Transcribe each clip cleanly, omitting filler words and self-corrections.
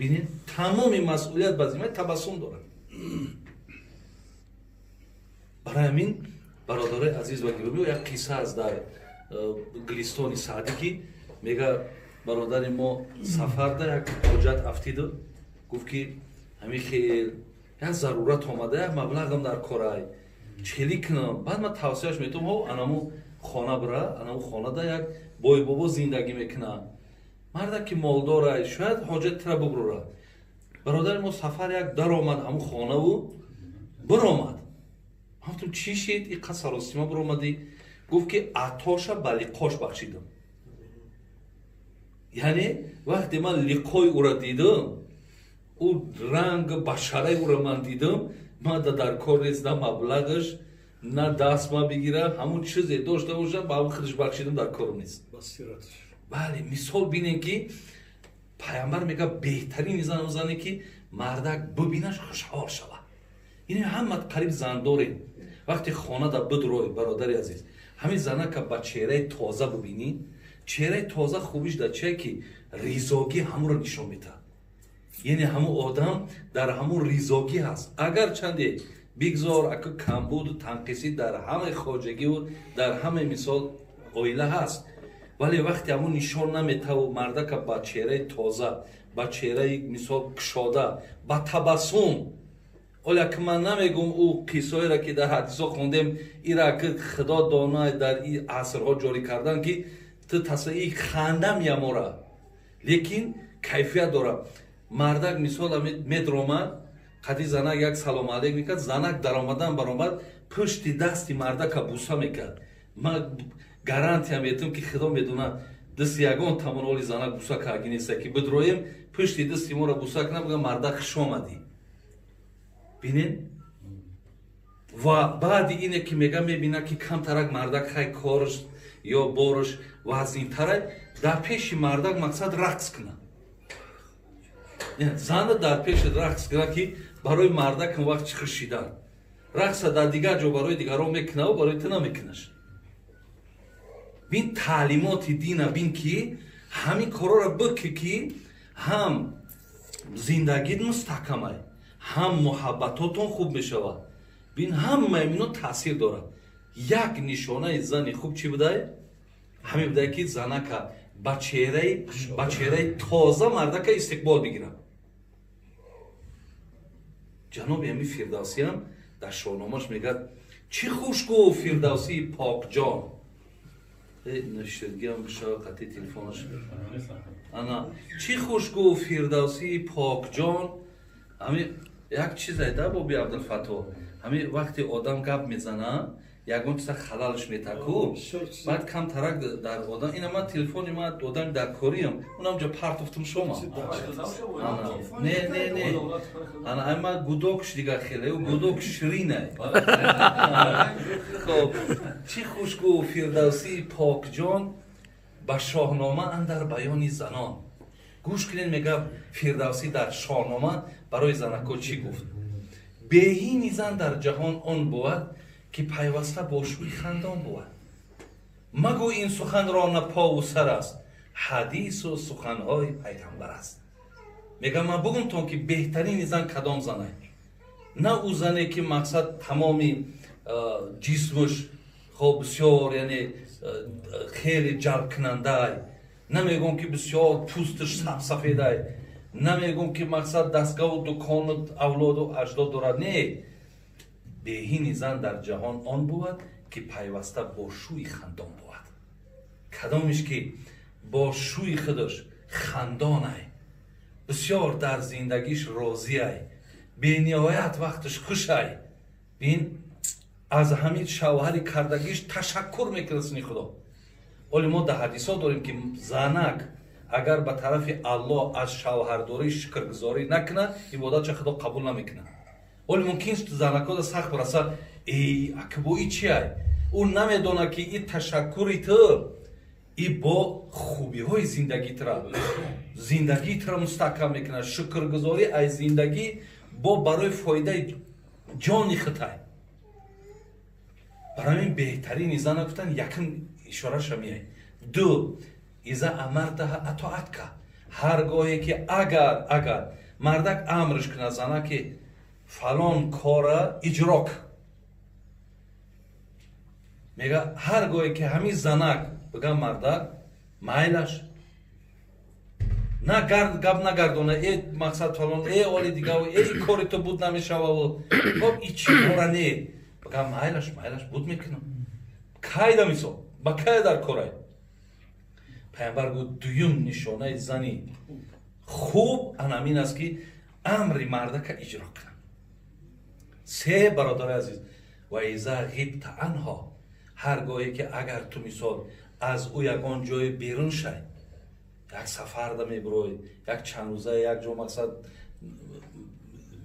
ببینید تمام مسئولیت به ذمه تبسم دارن. برای همین برادر عزیز و گرامی یک قصه است در گلستان سعدی که میگه برادر ما سفر ده یک حاجت افتید گفت که همین خیلی یک ضرورت آمده یک مبلغم در کارای چلی کنم. بعد من توصیهش میتونم ها انمو خانه بره، انمو خانه ده یک بای بابا زندگی میکنه، مرده که مالداره شاید حاجت تر ببره. برادر ما سفر یک در آمد همو خانه و برآمد. گفتم چی شد این قصه سراسیمه برآمدی؟ گفت که عطاشا به لقاش بخشیدم. یعنی وقتی من لقای او را دیدم، او رنگ بشره او را من دیدم، من در کار نیست نه مبلغش نه دست ما بگیره، همون چیزی داشته باشه با خودش بخشیدم در کارم نیست. بله مثال بینین که پیامبر میگه بهترین زنه که مردک ببینش خوشحال شود. یعنی همه قریب زن داریم. وقتی خانه دا بدروی برادر عزیز همین زنه که با چهره تازه ببینی، چهره تازه خوبیش در چه که ریزاگی همون رو نشون میده. یعنی همون آدم در همون ریزاگی هست. اگر چنده بگذار اگه کمبود و تنقیصی در همه خواجگی و در همه مثال اویله هست، ولی وقتی همون نشان نمیده و مرده که با چهره تازه، با چهره مثال کشاده، با تبسم، اولا که من نمیگم او قصه را که در حدیث ها خوندیم ایرا که خدا دانای در این عصرها جاری کردن که تو تصویر خنده میاموره لیکن کیفیت داره. مردک مثال میدرومد قدی زنک یک سلام علیک میکرد، زنک در آمدن برآمد پشت دستی مردک بوسه میکرد. من گارانتی میتونم که خدا میدونه دست یگان تمام زنک بوسه کردی نیست که بدرویم پشت دستی ما را بوسه کنه بگم مردک خوش آمدی. بینین و بعد اینه که میبینه که کم ترک مردک خیلی کارش یا بارش وزین تره، در پیش مردک مقصد رقص کنه. زن در پیش رقص کنه که برای مردک اون وقت خشیدن رقص در دیگر جا برای دیگران میکنه و برای تو نمیکنش. بین تعلیمات دین بین که همین کارا را بکی که هم زندگیت مستحکمه، هم محبتاتون خوب میشود. بین هم اینا تاثیر داره. یک نشانه زن خوب چی بوده؟ همین بوده که زنه که با چهره تازه مرده که استقبال بگیره. جناب امی فردوسی هم در شاهنامه‌اش میگه چی خوش گفت فردوسی پاک جان. نشدگی هم بشه قطعی تلفونش. انا چی خوش گفت فردوسی پاک جان. همین یک چیز ایده بابی عبدالفتاح، همین وقتی آدم گپ میزنه یکون چیز خلالش میتکو بعد کم ترک در آدم. این من تلفونی من آدم در کاریم اونم جا پرت افتم شما. نه اما گودوکش دیگه خیلی و گودوک شرینه. خب چی خوش گفت فردوسی پاک جان با شاهنامه اندر بیانی زنان. گوش کنین میگه فردوسی در شاهنامه برای زنکا چی گفت. بهینی زن در جهان آن بود که پیوسته با شوی خندان بود. مگو این سخن را نه پا و سر است، حدیث و سخنهای پیغمبر است. میگه من بگم تو که بهترین زن کدام زنه؟ نه او زنه که مقصد تمامی جسمش خب بسیار یعنی خیلی جلب کننده، نمیگم که بسیار پوستش سفیده، نمیگم که مقصد دستگاه و دکان و اولاد و اجداد دارد. نه، بهین زن در جهان آن بود که پیوسته با شوی خندان بود. کدامش که با شوی خودش خندانه، بسیار در زندگیش راضیه، به نهایت وقتش خوشه. بین از همین شوهری کردگیش تشکر میکنه خدا. ولی ما در حدیثا داریم که زنک اگر به طرف الله از شوهرداری شکرگزاری نکنه عبادت خدا قبول نمیکنه. ولی ممکن است زنکا در سخت برسه ای اکبویی چیه؟ اون نمیدونه که این تشکری تو ای با خوبی های زندگی را مستحکم میکنه. شکرگزاری از زندگی با برای فایده جانی خطای. برای این بهترین زن گفتن یکم اشاره شمیه. دو، ایزا امرتها اطاعت که ҳаргоҳе ки агар мардак амрш куна зана ки фалон кора иҷро кун, мега ҳаргоҳе ки ҳамин занак бига мардак майлаш на гап нагардона мақсад фалон оли дигаву кори ту буд намешававу гап ичи кора не бига майлаш буд мекунам кайда мисол ба кай дар корай. пайғамбар гуфт дуюм нишонаи зани хуб анамин аст ки амри мардака иҷро кунад. се бародари азиз ва иза ғибта анҳо, ҳаргоҳе ки агар ту мисол аз ӯ ягон ҷое берун шай, як сафарда мебурой, як чанд рӯза як ҷо мақсад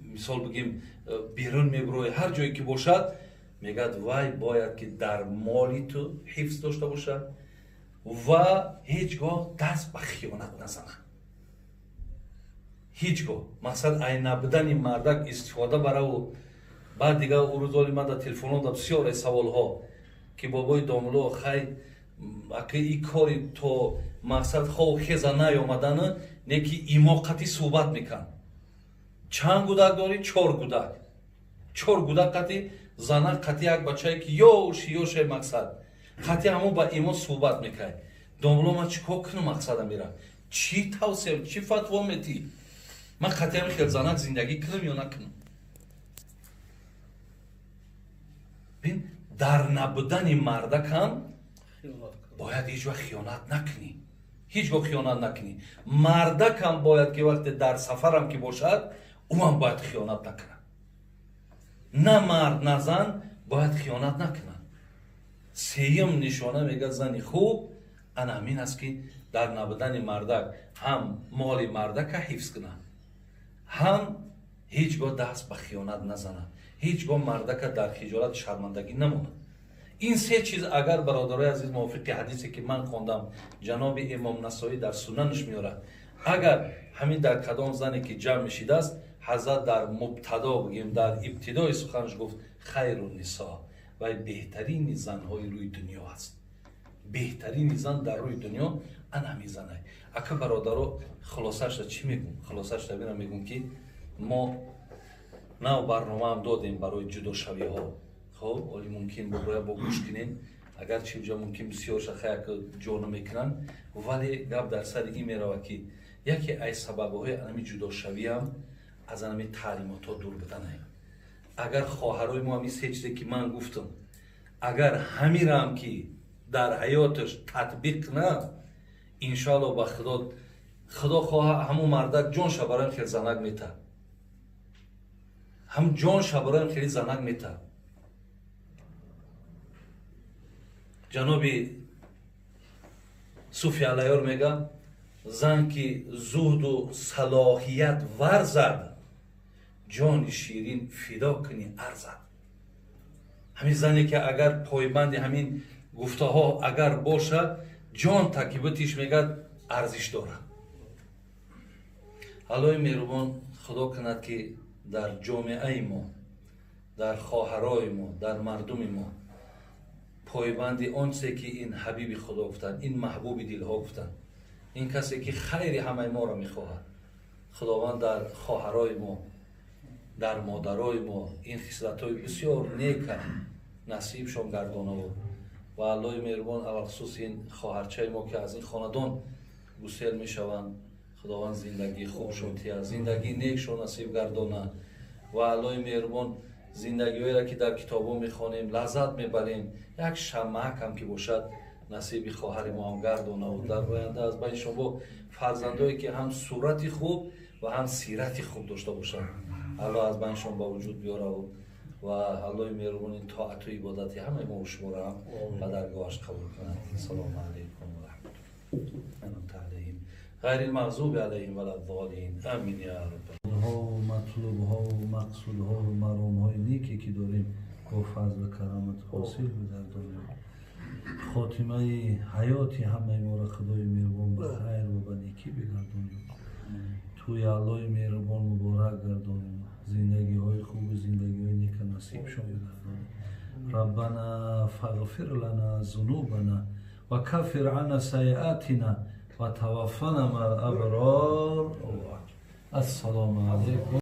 мисол бигем берун мебурой, ҳар ҷое ки бошад мегӯяд вай бояд ки дар моли ту ҳифз дошта бошад ва ҳеҷ гоҳ даст ба хиёнат назанад. ҳеҷ гоҳ мақсад ай набудани мардак истифода бараву баъд дигар ӯ рӯз оли ман дар телефононда бисёре саволҳо ки бобои домуло хай ака и кори то мақсад хов хеза наёмадана не ки имо қати суҳбат мекан. чанд гудак дорӣ? 4 гудак. 4 гудак қати зана қати як бачае ки ёшай мақсад қати ҳамон ба имо суҳбат мекай. домуло ман чӣ кор кунам мақсадам мера? чӣ тавсия чӣ фатво метӣ? ман қати ҳамин хел занак зиндагӣ кунам ё накунам? бин дар набудани мардак ҳам бояд ҳеҷ вақт хиёнат накунӣ. ҳеҷ гоҳ хиёнат накунӣ. мардак ҳам бояд ки вақте дар сафарам ки бошад ӯ ҳам бояд хиёнат накунад. на мард на зан бояд хиёнат накунад. сеюм нишона мегӯяд зани хуб ана ҳамин аст ки дар набудани мардак ҳам моли мардака ҳифз кунад, ҳам ҳеҷ гоҳ даст ба хиёнат назанад, ҳеҷ гоҳ мардака дар хиҷолат шармандагӣ намонад. ин се чиз агар бародарои азиз мувофиқи ҳадисе ки ман хондам ҷаноби имом насоӣ дар сунанаш меорад, агар ҳамин дар кадом зане ки ҷамъ мешидааст ҳазрат дар мубтадо бигем дар ибтидои суханаш гуфт хайру нисо, вай беҳтарини занҳои рӯи дунё аст. беҳтарини зан дар рӯи дунё ана ҳамин занай. ака бародаро хулосашда чӣ мегӯм? хулосашда бира мегӯм ки мо нав барномаам додем барои ҷудошавиҳо. хоб оли мумкин бобоя бо гӯш кунем, агарчи ҷо мумкин бисёр шахаяк ҷо намекунанд, вале гап дар сари ин меравад ки яке аз сабабҳои анами ҷудошавиам аз анами таълимотҳо дур буданай. агар хоҳарои мо ҳамин се чизе ки ман гуфтам агар ҳамирам ки дар ҳаёташ татбиқ кунад, иншоалло ба худо хоҳа ҳамон мардак ҷонша барои хел занак мета, ҳам ҷонша барои хели занак мета. ҷаноби суфи алайёр мегӯяд зан ки зуҳду салоҳият варзад, ҷони ширин фидо куни арзад. ҳамин зане ки агар пойбанди ҳамин гуфтаҳо агар бошад, ҷон такибатиш мегӯяд арзиш дорад. аллои меҳрубон худо кунад ки дар ҷомеаи мо, дар хоҳарои мо, дар мардуми мо пойбанди он чизе ки ин ҳабиби худо гуфтанд, ин маҳбуби дилҳо гуфтанд, ин касе ки хайри ҳамаи моро мехоҳад, худованд дар хоҳарои мо, дар модарои мо ин хислатҳои бисёр нека насибшон гардонаву ва аллои меҳрубон алахусус ин хоҳарчаи мо ки аз ин хонадон гусел мешаванд, худованд зиндагии хубшон тия, зиндагии некшон насиб гардона ва аллои меҳрубон зиндагиҳоеро ки дар китобҳо мехонем лаззат мебарем, як шамъак ҳам ки бошад насиби хоҳари мо ҳам гардонаву дар оянда аз байни шумо фарзандое ки ҳам сурати хуб ва ҳам сирати хуб дошта бошанд, алло аз байни шумо ба вуҷуд биёраву ва аллои меҳрубон ин тоату ибодати ҳамаи мо шуморо ҳам ба даргоҳаш қабул кунад. салому алайкум ва раҳматуллоҳи ғайрил мағзуби алайҳим ва ладдолин. амин я раббал аламин. матлубҳо мақсудҳо маромҳои неке ки дорем бо фазлу карамат ҳосил бидардонем. хотимаи ҳаёти ҳамаи моро худои меҳрубон ба хайр ва ба некӣ бигардонем. туи аллои меҳрубон муборак гардонем. зиндагиҳои хубу зиндагиҳои нека насибшон бигардонем. ربنا فاغفر لنا ذنوبنا وكفر عنا سيئاتنا و توفنا مع الابرار. السلام علیکم.